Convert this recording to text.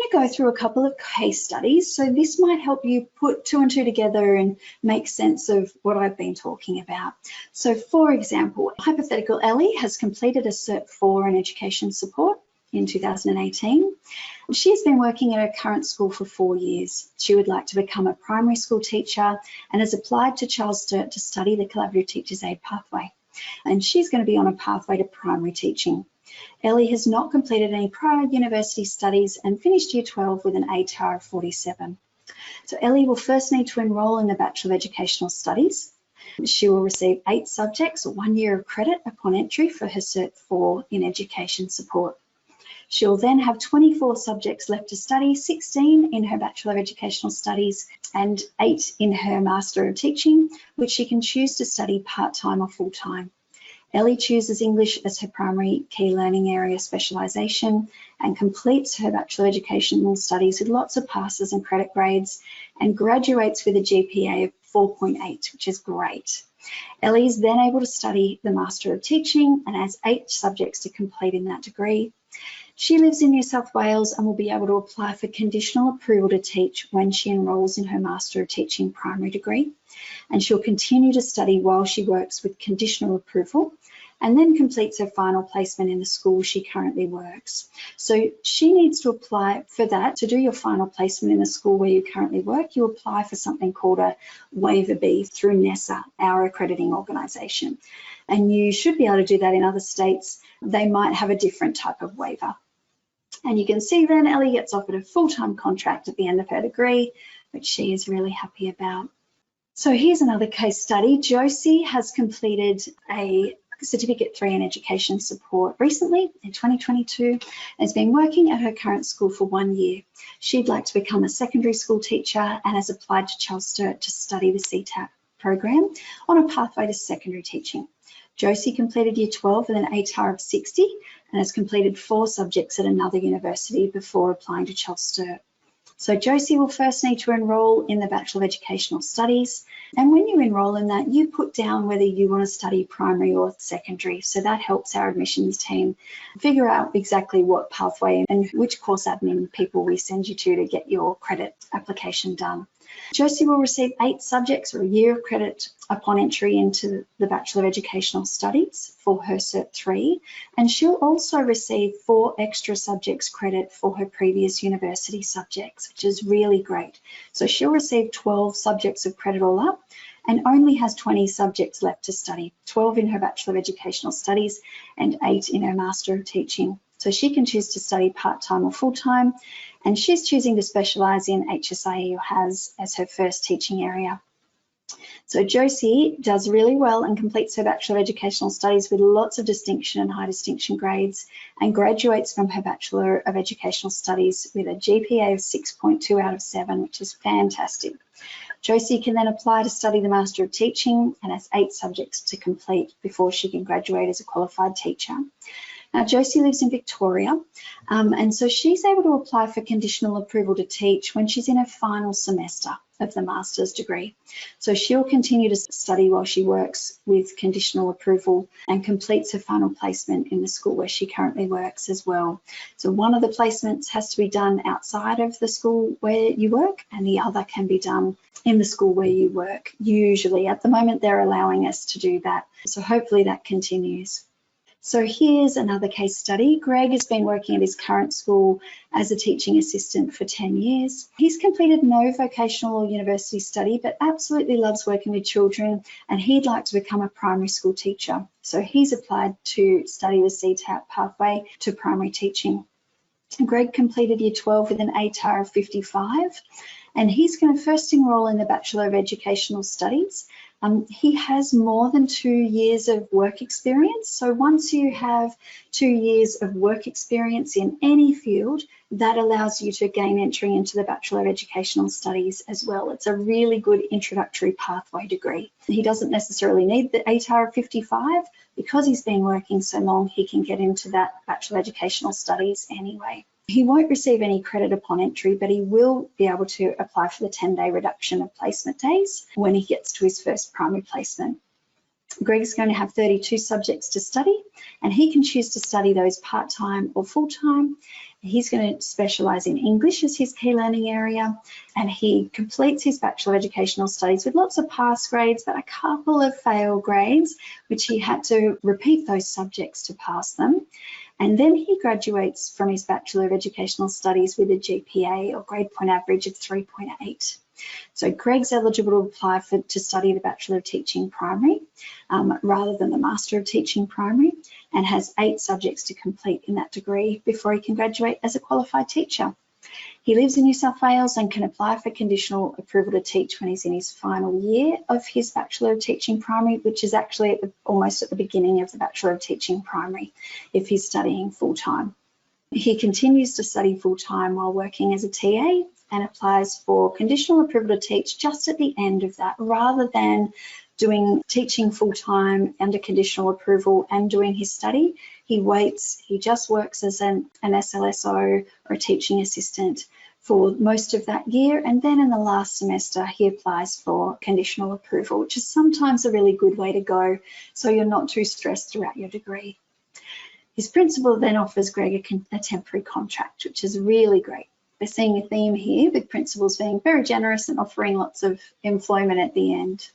to go through a couple of case studies. So this might help you put 2 and 2 together and make sense of what I've been talking about. So for example, hypothetical Ellie has completed a Cert 4 in education support in 2018. She has been working at her current school for 4 years. She would like to become a primary school teacher and has applied to Charles Sturt to study the Collaborative Teachers Aide pathway. And she's going to be on a pathway to primary teaching. Ellie has not completed any prior university studies and finished Year 12 with an ATAR of 47. So Ellie will first need to enrol in the Bachelor of Educational Studies. She will receive 8 subjects or 1 year of credit upon entry for her Cert 4 in education support. She'll then have 24 subjects left to study, 16 in her Bachelor of Educational Studies and 8 in her Master of Teaching, which she can choose to study part-time or full-time. Ellie chooses English as her primary key learning area specialisation and completes her Bachelor of Educational Studies with lots of passes and credit grades and graduates with a GPA of 4.8, which is great. Ellie is then able to study the Master of Teaching and has 8 subjects to complete in that degree. She lives in New South Wales and will be able to apply for conditional approval to teach when she enrolls in her Master of Teaching primary degree. And she'll continue to study while she works with conditional approval and then completes her final placement in the school she currently works. So she needs to apply for that. To do your final placement in the school where you currently work, you apply for something called a Waiver B through NESA, our accrediting organisation. And you should be able to do that in other states. They might have a different type of waiver. And you can see then Ellie gets offered a full-time contract at the end of her degree, which she is really happy about. So here's another case study. Josie has completed a Certificate 3 in Education Support recently in 2022 and has been working at her current school for 1 year. She'd like to become a secondary school teacher and has applied to Charles Sturt to study the CTAP program on a pathway to secondary teaching. Josie completed Year 12 with an ATAR of 60 and has completed 4 subjects at another university before applying to Charles Sturt. So Josie will first need to enrol in the Bachelor of Educational Studies. And when you enrol in that, you put down whether you want to study primary or secondary. So that helps our admissions team figure out exactly what pathway and which course admin people we send you to get your credit application done. Josie will receive 8 subjects or a year of credit upon entry into the Bachelor of Educational Studies for her Cert 3, and she'll also receive 4 extra subjects credit for her previous university subjects, which is really great. So she'll receive 12 subjects of credit all up and only has 20 subjects left to study, 12 in her Bachelor of Educational Studies and 8 in her Master of Teaching. So she can choose to study part-time or full-time, and she's choosing to specialise in HSIE or HAS as her first teaching area. So Josie does really well and completes her Bachelor of Educational Studies with lots of distinction and high distinction grades and graduates from her Bachelor of Educational Studies with a GPA of 6.2 out of 7, which is fantastic. Josie can then apply to study the Master of Teaching and has 8 subjects to complete before she can graduate as a qualified teacher. Now, Josie lives in Victoria, and so she's able to apply for conditional approval to teach when she's in her final semester of the master's degree. So she'll continue to study while she works with conditional approval and completes her final placement in the school where she currently works as well. So one of the placements has to be done outside of the school where you work, and the other can be done in the school where you work. Usually, at the moment, they're allowing us to do that. So hopefully that continues. So here's another case study. Greg has been working at his current school as a teaching assistant for 10 years. He's completed no vocational or university study, but absolutely loves working with children, and he'd like to become a primary school teacher. So he's applied to study the CTAP pathway to primary teaching. Greg completed Year 12 with an ATAR of 55, and he's going to first enrol in the Bachelor of Educational Studies. He has more than 2 years of work experience. So once you have 2 years of work experience in any field, that allows you to gain entry into the Bachelor of Educational Studies as well. It's a really good introductory pathway degree. He doesn't necessarily need the ATAR of 55. Because he's been working so long, he can get into that Bachelor of Educational Studies anyway. He won't receive any credit upon entry, but he will be able to apply for the 10-day reduction of placement days when he gets to his first primary placement. Greg's going to have 32 subjects to study, and he can choose to study those part-time or full-time. He's going to specialise in English as his key learning area, and he completes his Bachelor of Educational Studies with lots of pass grades, but a couple of fail grades, which he had to repeat those subjects to pass them. And then he graduates from his Bachelor of Educational Studies with a GPA or grade point average of 3.8. So Greg's eligible to apply to study the Bachelor of Teaching Primary rather than the Master of Teaching Primary, and has 8 subjects to complete in that degree before he can graduate as a qualified teacher. He lives in New South Wales and can apply for conditional approval to teach when he's in his final year of his Bachelor of Teaching Primary, which is actually almost at the beginning of the Bachelor of Teaching Primary if he's studying full-time. He continues to study full-time while working as a TA, and applies for conditional approval to teach just at the end of that, rather than teaching full-time under conditional approval and doing his study. He waits, he just works as an SLSO or a teaching assistant for most of that year, and then in the last semester he applies for conditional approval, which is sometimes a really good way to go, so you're not too stressed throughout your degree. His principal then offers Greg a temporary contract, which is really great. We're seeing a theme here with principals being very generous and offering lots of employment at the end.